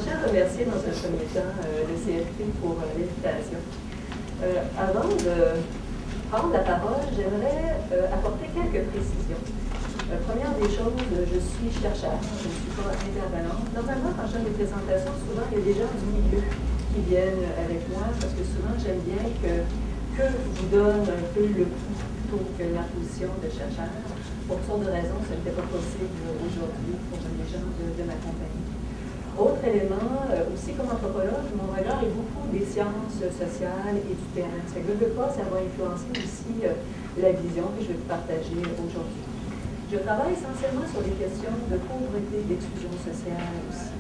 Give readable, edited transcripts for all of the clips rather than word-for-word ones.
je tiens à remercier dans un premier temps le CFP pour l'invitation. Avant de prendre la parole, j'aimerais apporter quelques précisions. Première des choses, je suis chercheur, je ne suis pas intervenante. Normalement, quand je donne des présentations, souvent il y a des gens du milieu qui viennent avec moi, parce que souvent j'aime bien que vous donne un peu le coup plutôt que la position de chercheur. Pour toutes sortes de raisons, ce n'était pas possible aujourd'hui pour les gens de ma compagnie. Autre élément, aussi comme anthropologue, mon regard est beaucoup des sciences sociales et du terrain. Ça ne veut pas, ça va influencer aussi la vision que je vais vous partager aujourd'hui. Je travaille essentiellement sur des questions de pauvreté, d'exclusion sociale aussi,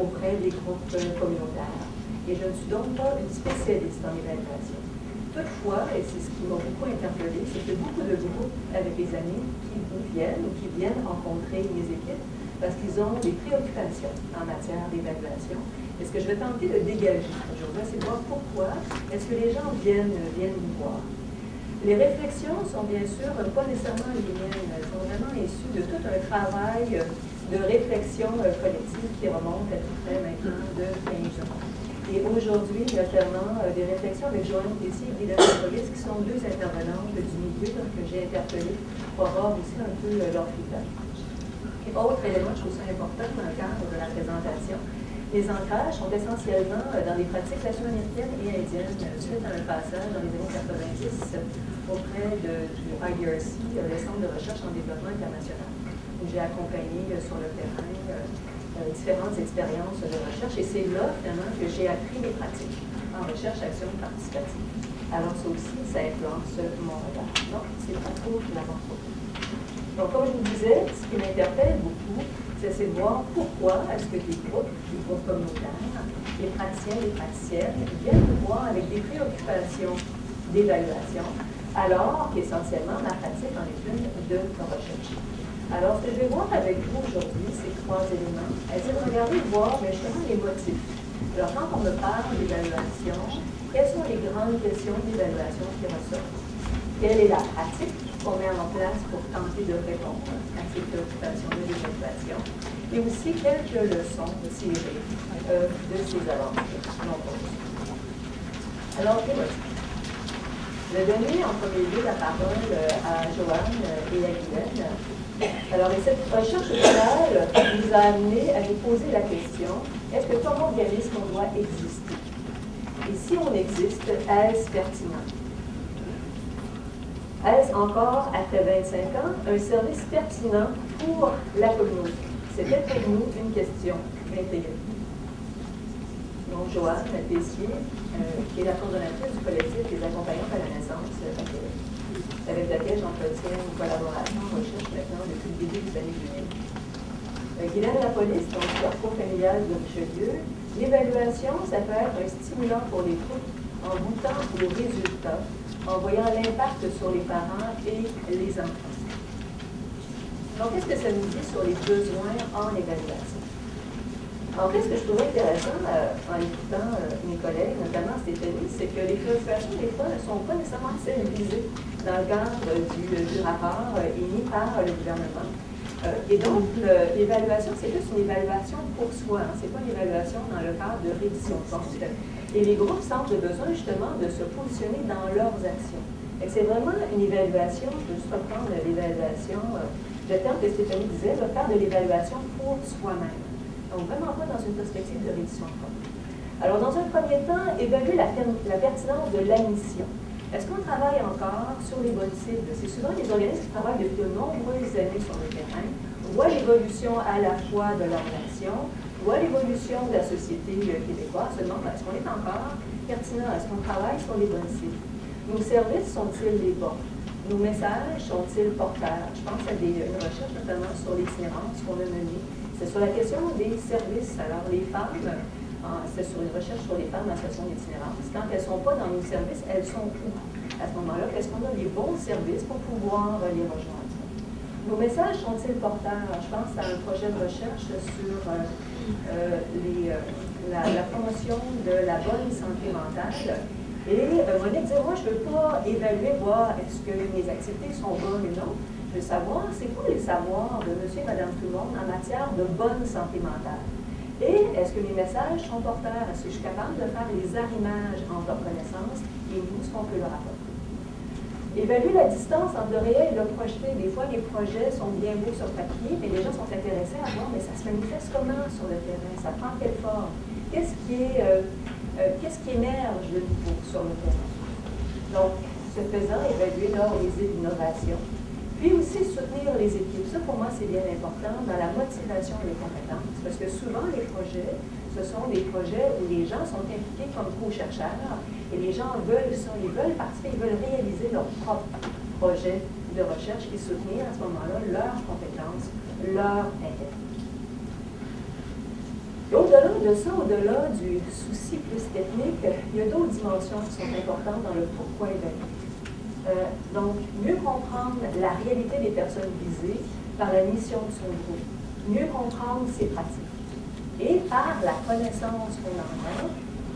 auprès des groupes communautaires. Et je ne suis donc pas une spécialiste en évaluation. Toutefois, et c'est ce qui m'a beaucoup interpellée, c'est que beaucoup de groupes avec les années qui viennent rencontrer mes équipes parce qu'ils ont des préoccupations en matière d'évaluation. Et ce que je vais tenter de dégager aujourd'hui, c'est de voir pourquoi est-ce que les gens viennent nous voir. Les réflexions sont bien sûr pas nécessairement les miennes, elles sont vraiment issues de tout un travail de réflexion collective qui remonte à tout près maintenant de 15 ans. Et aujourd'hui, notamment, des réflexions avec Joanne Tessier et Guy Police, qui sont deux intervenantes du milieu que j'ai interpellées pour avoir aussi un peu leur feedback. Et autre élément, je trouve ça important dans le cadre de la présentation, les ancrages sont essentiellement dans les pratiques latino-américaines et indiennes, suite à un passage dans les années 90 auprès du IDRC, le Centre de recherche en développement international, où j'ai accompagné sur le terrain différentes expériences de recherche, et c'est là, finalement, que j'ai appris les pratiques en recherche-action participative. Alors, ça aussi, ça influence mon regard. Donc, c'est pas trop n'importe quoi. Donc, comme je vous disais, ce qui m'interpelle beaucoup, c'est de voir pourquoi est-ce que des groupes communautaires, les praticiens, les praticiennes, viennent nous voir avec des préoccupations d'évaluation, alors qu'essentiellement, ma pratique en est une de recherche. Alors, ce que je vais voir avec vous aujourd'hui, c'est trois éléments. Essayez de regarder et voir justement les motifs. Alors, quand on me parle d'évaluation, quelles sont les grandes questions d'évaluation qui ressortent? Quelle est la pratique qu'on met en place pour tenter de répondre à ces préoccupations-là d'évaluation? Et aussi, quelques leçons tirées de ces avancées nombreuses. Alors, les motifs. Je vais donner en premier lieu la parole à Joanne et à Guylaine. Alors, cette recherche finale nous a amené à nous poser la question, est-ce que comme organisme, on doit exister? Et si on existe, est-ce pertinent? Est-ce encore, après 25 ans, un service pertinent pour la communauté? C'était pour nous une question intégrée. Donc, Joanne Tessier, qui est la coordonnatrice du collectif des accompagnantes à la naissance à Québec, avec laquelle j'entretiens une collaboration en recherche maintenant depuis le début des années 2000. Guylaine Lapolice, donc parcours familial de Richelieu, l'évaluation, ça peut être un stimulant pour les groupes en goûtant aux résultats, en voyant l'impact sur les parents et les enfants. Donc, qu'est-ce que ça nous dit sur les besoins en évaluation? En fait, ce que je trouvais intéressant en écoutant mes collègues, notamment Stéphanie, c'est que les préoccupations, des fois, ne sont pas nécessairement celles visées dans le cadre du rapport émis par le gouvernement. Et donc, l'évaluation, c'est plus une évaluation pour soi, hein, c'est pas une évaluation dans le cadre de révision de compte. Et les groupes sentent le besoin, justement, de se positionner dans leurs actions. C'est vraiment une évaluation, je vais juste reprendre l'évaluation, le terme que Stéphanie disait, de faire de l'évaluation pour soi-même. Donc, vraiment pas dans une perspective de réduction de compte. Alors, dans un premier temps, évaluer la pertinence de la mission. Est-ce qu'on travaille encore sur les bonnes cibles? C'est souvent les organismes qui travaillent depuis de nombreuses années sur le terrain, voient l'évolution à la fois de leur nation, voient l'évolution de la société québécoise, se demandent est-ce qu'on est encore pertinent? Est-ce qu'on travaille sur les bonnes cibles? Nos services sont-ils les bons? Nos messages sont-ils porteurs? Je pense à une recherche notamment sur l'itinérance qu'on a menée. C'est sur la question des services. Alors, les femmes, c'est sur une recherche sur les femmes en situation d'itinérance. Quand elles ne sont pas dans nos services, elles sont où? À ce moment-là, est-ce qu'on a les bons services pour pouvoir les rejoindre? Nos messages sont-ils porteurs? Je pense à un projet de recherche sur la promotion de la bonne santé mentale. Et Monique disait, moi, je ne veux pas évaluer, voir est-ce que mes activités sont bonnes ou non. Je veux savoir, c'est quoi les savoirs de monsieur et madame tout le monde en matière de bonne santé mentale? Et est-ce que mes messages sont porteurs? Est-ce que je suis capable de faire les arrimages entre leur connaissance et nous, ce qu'on peut leur apporter? Évaluer la distance entre le réel et le projeté. Des fois, les projets sont bien beaux sur papier, mais les gens sont intéressés à voir, mais ça se manifeste comment sur le terrain? Ça prend quelle forme? Qu'est-ce qui émerge de nouveau sur le terrain? Donc, ce faisant, évaluer lors des innovations. Puis aussi soutenir les équipes. Ça, pour moi, c'est bien important dans la motivation et les compétences. Parce que souvent, les projets, ce sont des projets où les gens sont impliqués comme co-chercheurs et les gens veulent ça, ils veulent participer, ils veulent réaliser leur propre projet de recherche et soutenir à ce moment-là leurs compétences, leur intérêt. Et au-delà de ça, au-delà du souci plus technique, il y a d'autres dimensions qui sont importantes dans le pourquoi évaluer. Donc, mieux comprendre la réalité des personnes visées par la mission de son groupe, mieux comprendre ses pratiques. Et par la connaissance qu'on en a,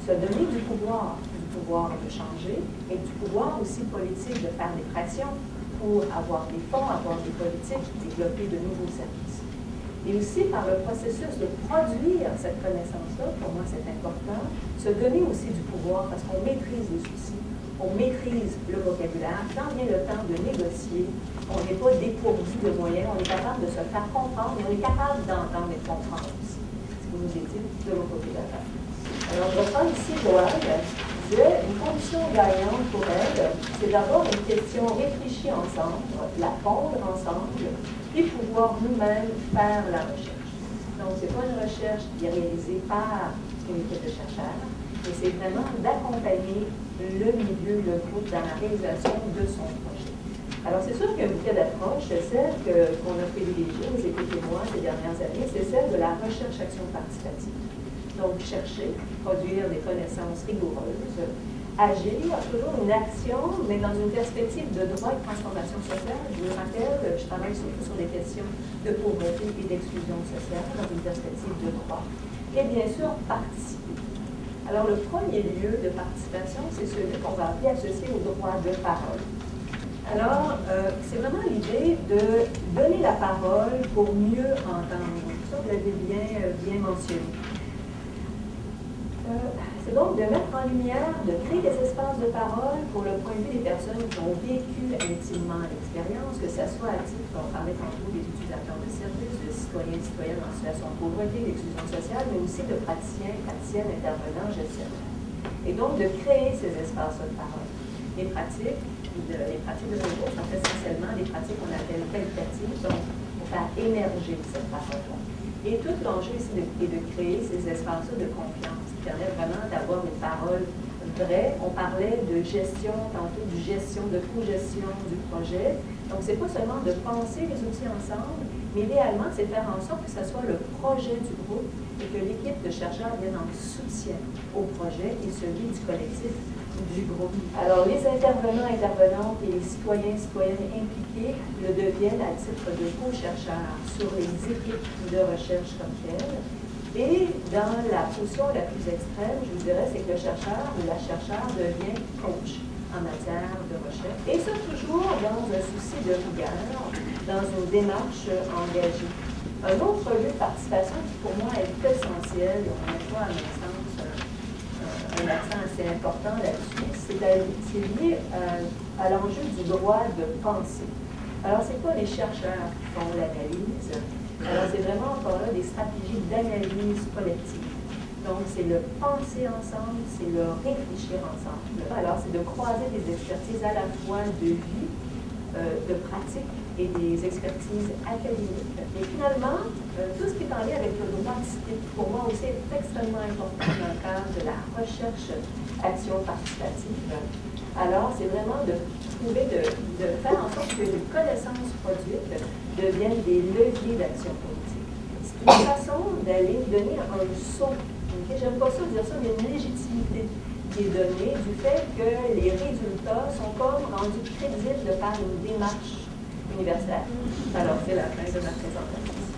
se donner du pouvoir de changer et du pouvoir aussi politique de faire des pressions pour avoir des fonds, avoir des politiques, développer de nouveaux services. Et aussi par le processus de produire cette connaissance-là, pour moi c'est important, se donner aussi du pouvoir parce qu'on maîtrise les soucis, on maîtrise le vocabulaire. Quand vient le temps de négocier, on n'est pas dépourvu de moyens, on est capable de se faire comprendre et on est capable d'entendre et de comprendre aussi ce que nous est dit de l'autre côté de la table. Alors, je reprends ici Boyle, disait une condition gagnante pour elle, c'est d'avoir une question réfléchie ensemble, la pondre ensemble, et pouvoir nous-mêmes faire la recherche. Donc, ce n'est pas une recherche qui est réalisée par une équipe de chercheurs, mais c'est vraiment d'accompagner le milieu, le groupe dans la réalisation de son projet. Alors, c'est sûr qu'un bouquet d'approche, celle qu'on a privilégiée, vous écoutez moi ces dernières années, c'est celle de la recherche-action participative. Donc, chercher, produire des connaissances rigoureuses, agir, toujours une action, mais dans une perspective de droit et de transformation sociale. Je vous rappelle, je travaille surtout sur les questions de pauvreté et d'exclusion sociale, dans une perspective de droit. Et bien sûr, participer. Alors, le premier lieu de participation, c'est celui qu'on va appeler associé au droit de parole. Alors, c'est vraiment l'idée de donner la parole pour mieux entendre. Ça, vous l'avez bien mentionné. C'est donc de mettre en lumière, de créer des espaces de parole pour le point de vue des personnes qui ont vécu intimement l'expérience, que ce soit à titre, on parlait tantôt des utilisateurs de services, de citoyens et citoyennes en situation de pauvreté, d'exclusion sociale, mais aussi de praticiens, praticiennes, intervenants, gestionnaires. Et donc de créer ces espaces de parole. Les pratiques de ressources sont essentiellement des pratiques qu'on appelle qualitatives, donc pour faire émerger cette parole-là. Et tout l'enjeu ici est de créer ces espaces-là de confiance qui permettent vraiment d'avoir une parole vraie. On parlait de gestion, tantôt de gestion, de co-gestion du projet. Donc, ce n'est pas seulement de penser les outils ensemble, mais idéalement, c'est de faire en sorte que ce soit le projet du groupe et que l'équipe de chercheurs vienne en soutien au projet et celui du collectif du groupe. Alors, les intervenants, intervenantes et les citoyens, citoyennes impliqués le deviennent à titre de co-chercheurs sur les équipes de recherche comme telles. Et dans la position la plus extrême, je vous dirais, c'est que le chercheur ou la chercheure devient coach en matière de recherche. Et ça, toujours dans un souci de rigueur, dans une démarche engagée. Un autre lieu de participation qui, pour moi, est essentiel, et on met pas, à mon sens, un accent assez important là-dessus, c'est lié à l'enjeu du droit de penser. Alors, ce n'est pas les chercheurs qui font l'analyse. Alors, c'est vraiment encore là des stratégies d'analyse collective. Donc, c'est le penser ensemble, c'est le réfléchir ensemble. Alors, c'est de croiser des expertises à la fois de vie, de pratique et des expertises académiques. Et finalement, tout ce qui est en lien avec le droit civique, pour moi aussi, est extrêmement important dans le cadre de la recherche-action participative. Alors, c'est vraiment de trouver, de faire en sorte que les connaissances produites deviennent des leviers d'action politique. C'est une façon d'aller donner un saut. Okay? J'aime pas ça dire ça, mais une légitimité qui est donnée du fait que les résultats sont comme rendus crédibles de par une démarche universitaire. Alors, c'est la fin de ma présentation.